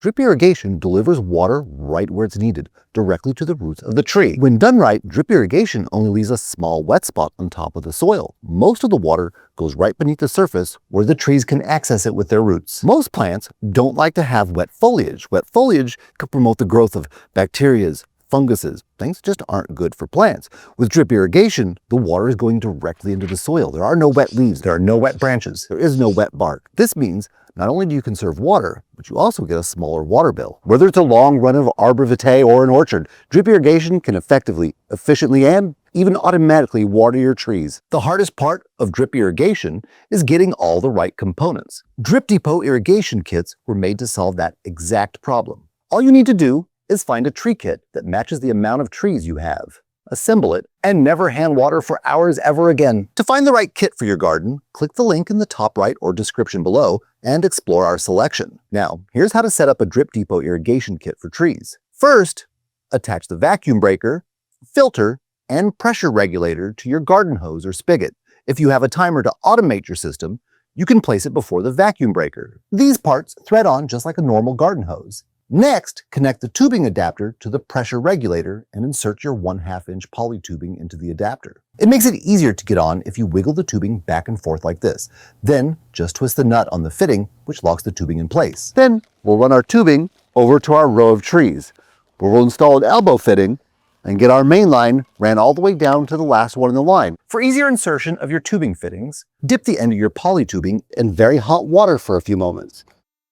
Drip irrigation delivers water right where it's needed, directly to the roots of the tree. When done right, drip irrigation only leaves a small wet spot on top of the soil. Most of the water goes right beneath the surface where the trees can access it with their roots. Most plants don't like to have wet foliage. Wet foliage can promote the growth of bacteria, funguses, things that just aren't good for plants. With drip irrigation, the water is going directly into the soil. There are no wet leaves, there are no wet branches, there is no wet bark. This means not only do you conserve water, but you also get a smaller water bill. Whether it's a long run of arbor vitae or an orchard, drip irrigation can effectively, efficiently, and even automatically water your trees. The hardest part of drip irrigation is getting all the right components. Drip Depot irrigation kits were made to solve that exact problem. All you need to do is find a tree kit that matches the amount of trees you have. Assemble it, and never hand water for hours ever again. To find the right kit for your garden, click the link in the top right or description below and explore our selection. Now, here's how to set up a Drip Depot irrigation kit for trees. First, attach the vacuum breaker, filter, and pressure regulator to your garden hose or spigot. If you have a timer to automate your system, you can place it before the vacuum breaker. These parts thread on just like a normal garden hose. Next, connect the tubing adapter to the pressure regulator and insert your 1/2 inch poly tubing into the adapter. It makes it easier to get on if you wiggle the tubing back and forth like this. Then, just twist the nut on the fitting, which locks the tubing in place. Then, we'll run our tubing over to our row of trees, where we'll install an elbow fitting and get our main line ran all the way down to the last one in the line. For easier insertion of your tubing fittings, dip the end of your poly tubing in very hot water for a few moments.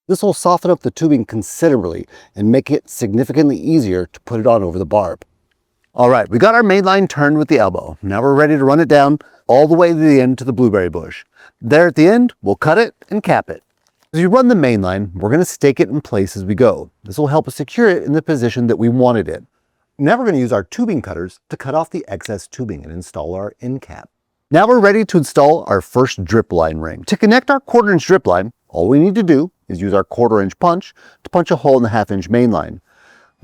This will soften up the tubing considerably and make it significantly easier to put it on over the barb. All right, we got our main line turned with the elbow. Now we're ready to run it down all the way to the end to the blueberry bush. There at the end, we'll cut it and cap it. As you run the main line, we're going to stake it in place as we go. This will help us secure it in the position that we want it in. Now we're going to use our tubing cutters to cut off the excess tubing and install our end cap. Now we're ready to install our first drip line ring. To connect our 1/4 inch drip line, all we need to do is use our 1/4 inch punch to punch a hole in the 1/2 inch main line.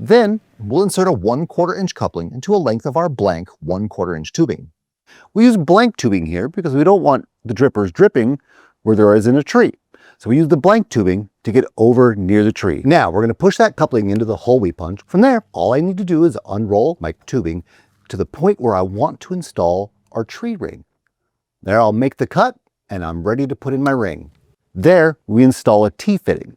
Then we'll insert a 1/4 inch coupling into a length of our blank 1/4 inch tubing. We use blank tubing here because we don't want the drippers dripping where there is in a tree. So we use the blank tubing to get over near the tree. Now we're going to push that coupling into the hole we punched. From there, all I need to do is unroll my tubing to the point where I want to install our tree ring. There I'll make the cut and I'm ready to put in my ring. There, we install a T-fitting.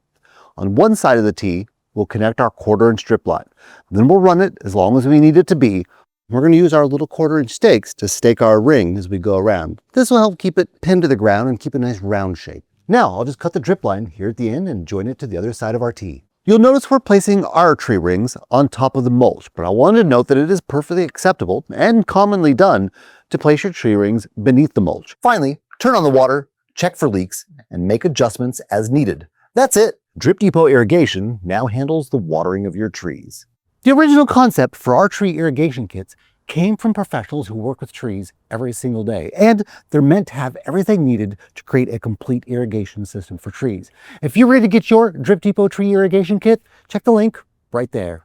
On one side of the T, we'll connect our 1/4 inch drip line. Then we'll run it as long as we need it to be. We're going to use our little 1/4 inch stakes to stake our ring as we go around. This will help keep it pinned to the ground and keep a nice round shape. Now, I'll just cut the drip line here at the end and join it to the other side of our T. You'll notice we're placing our tree rings on top of the mulch, but I wanted to note that it is perfectly acceptable and commonly done to place your tree rings beneath the mulch. Finally, turn on the water, check for leaks, and make adjustments as needed. That's it. Drip Depot Irrigation now handles the watering of your trees. The original concept for our tree irrigation kits came from professionals who work with trees every single day, and they're meant to have everything needed to create a complete irrigation system for trees. If you're ready to get your Drip Depot tree irrigation kit, check the link right there.